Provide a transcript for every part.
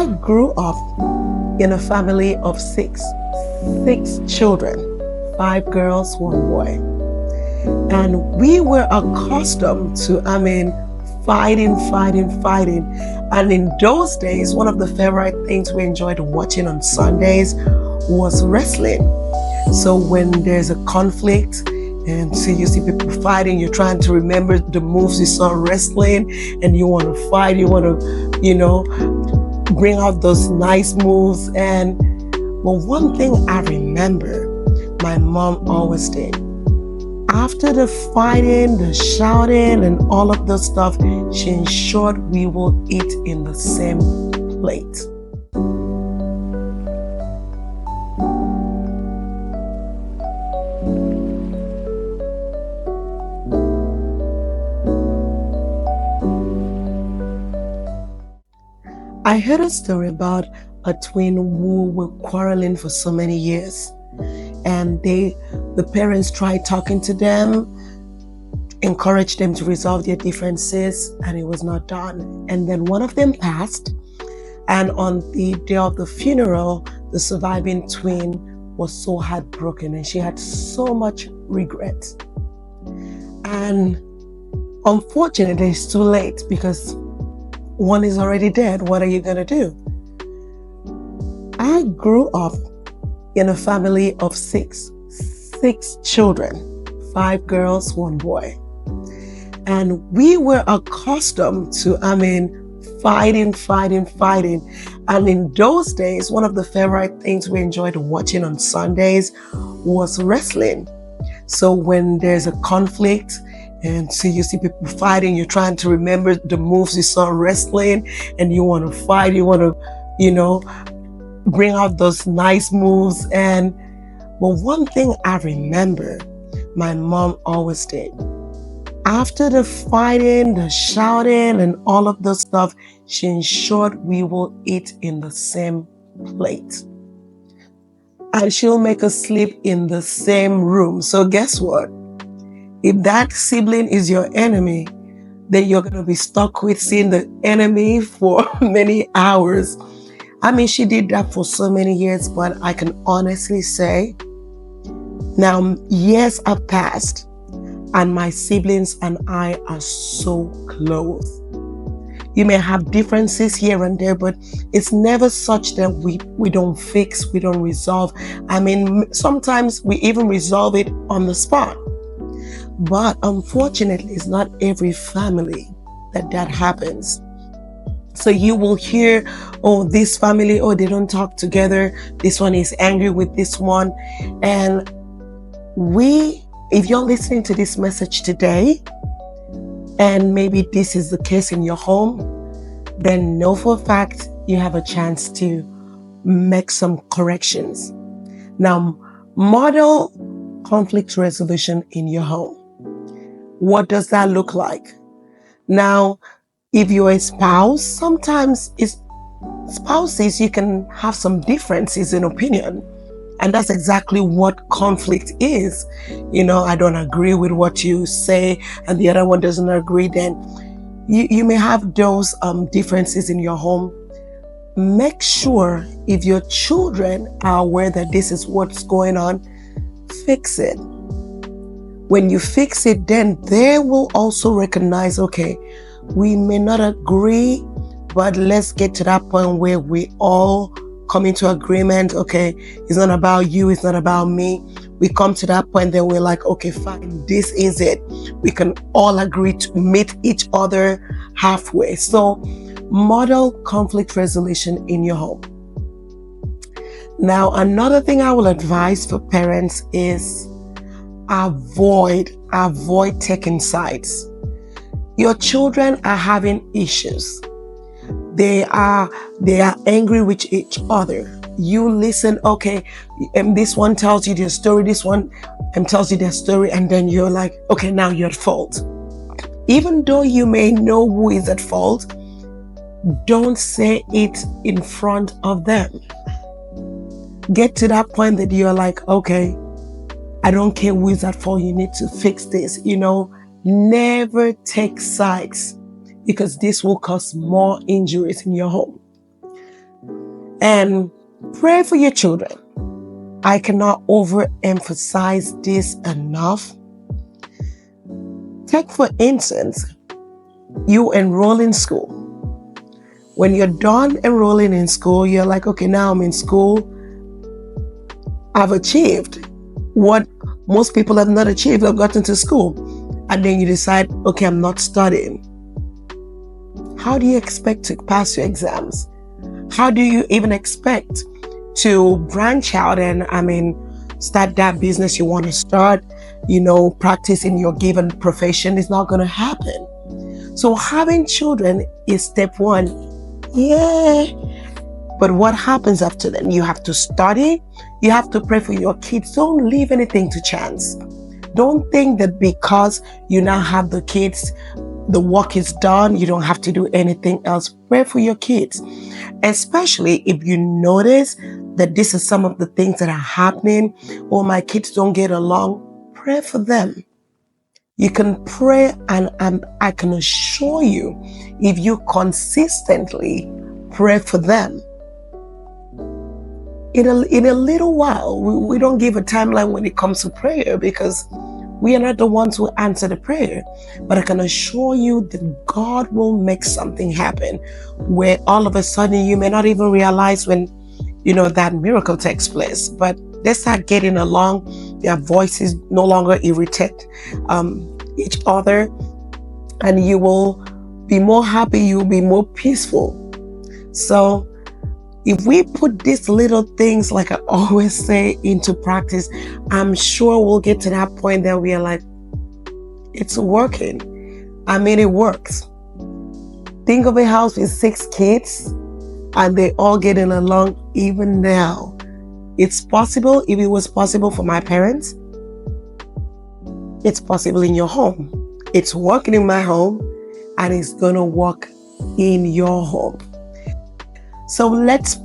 I grew up in a family of six children, 5 girls, 1 boy. And we were accustomed to, fighting. And in those days, one of the favorite things we enjoyed watching on Sundays was wrestling. So when there's a conflict, and so you see people fighting, you're trying to remember the moves you saw wrestling, and you want to fight, you want to, bring out those nice moves. And well, one thing I remember my mom always did, after the fighting, the shouting, and all of the stuff, she ensured we will eat in the same plate. I heard a story about a twin who were quarreling for so many years, and the parents tried talking to them, encouraged them to resolve their differences, and it was not done. And then one of them passed, and on the day of the funeral, the surviving twin was so heartbroken, and she had so much regret. And unfortunately, it's too late because one is already dead. What are you going to do? I grew up in a family of six children, 5 girls, 1 boy. And we were accustomed to, fighting. And in those days, one of the favorite things we enjoyed watching on Sundays was wrestling. So when there's a conflict, and so you see people fighting, you're trying to remember the moves you saw wrestling, and you want to fight, you want to, bring out those nice moves. And well, one thing I remember my mom always did, after the fighting, the shouting, and all of the stuff, she ensured we will eat in the same plate. And she'll make us sleep in the same room. So guess what? If that sibling is your enemy, then you're going to be stuck with seeing the enemy for many hours. She did that for so many years, but I can honestly say, now years have passed, and my siblings and I are so close. You may have differences here and there, but it's never such that we don't fix, we don't resolve. Sometimes we even resolve it on the spot. But unfortunately, it's not every family that happens. So you will hear, oh, this family, oh, they don't talk together. This one is angry with this one. And if you're listening to this message today, and maybe this is the case in your home, then know for a fact you have a chance to make some corrections. Now, model conflict resolution in your home. What does that look like? Now, if you're a spouse, sometimes spouses, you can have some differences in opinion. And that's exactly what conflict is. I don't agree with what you say, and the other one doesn't agree. Then you may have those differences in your home. Make sure if your children are aware that this is what's going on, fix it. When you fix it, then they will also recognize, okay, we may not agree, but let's get to that point where we all come into agreement. Okay, it's not about you, it's not about me. We come to that point, then we're like, okay, fine, this is it. We can all agree to meet each other halfway. So model conflict resolution in your home. Now, another thing I will advise for parents is avoid taking sides. Your children are having issues. They are angry with each other. You listen, okay, and this one tells you their story, this one tells you their story, and then you're like, okay, now you're at fault. Even though you may know who is at fault, don't say it in front of them. Get to that point that you're like, okay, I don't care who is at fault, you need to fix this. Never take sides, because this will cause more injuries in your home. And pray for your children. I cannot overemphasize this enough. Take, for instance, you enroll in school. When you're done enrolling in school, you're like, okay, now I'm in school. I've achieved what most people have not achieved. I've gotten to school. And then you decide, okay, I'm not studying. How do you expect to pass your exams? How do you even expect to branch out and, start that business you want to start, practice in your given profession? Is not going to happen. So having children is step one. Yeah. But what happens after then? You have to study. You have to pray for your kids. Don't leave anything to chance. Don't think that because you now have the kids, the work is done, you don't have to do anything else. Pray for your kids. Especially if you notice that this is some of the things that are happening, or my kids don't get along, pray for them. You can pray, and I can assure you, if you consistently pray for them, in a little while, we don't give a timeline when it comes to prayer because we are not the ones who answer the prayer. But I can assure you that God will make something happen where all of a sudden you may not even realize when, that miracle takes place. But they start getting along. Their voices no longer irritate each other. And you will be more happy. You will be more peaceful. So if we put these little things, like I always say, into practice, I'm sure we'll get to that point that we are like, it's working. It works. Think of a house with 6 kids and they all getting along even now. It's possible. If it was possible for my parents, it's possible in your home. It's working in my home and it's going to work in your home. So let's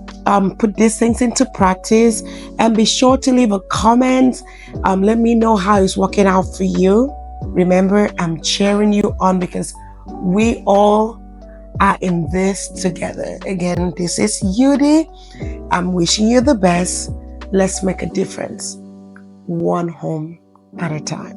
put these things into practice, and be sure to leave a comment. Let me know how it's working out for you. Remember, I'm cheering you on because we all are in this together. Again, this is Yudi. I'm wishing you the best. Let's make a difference, one home at a time.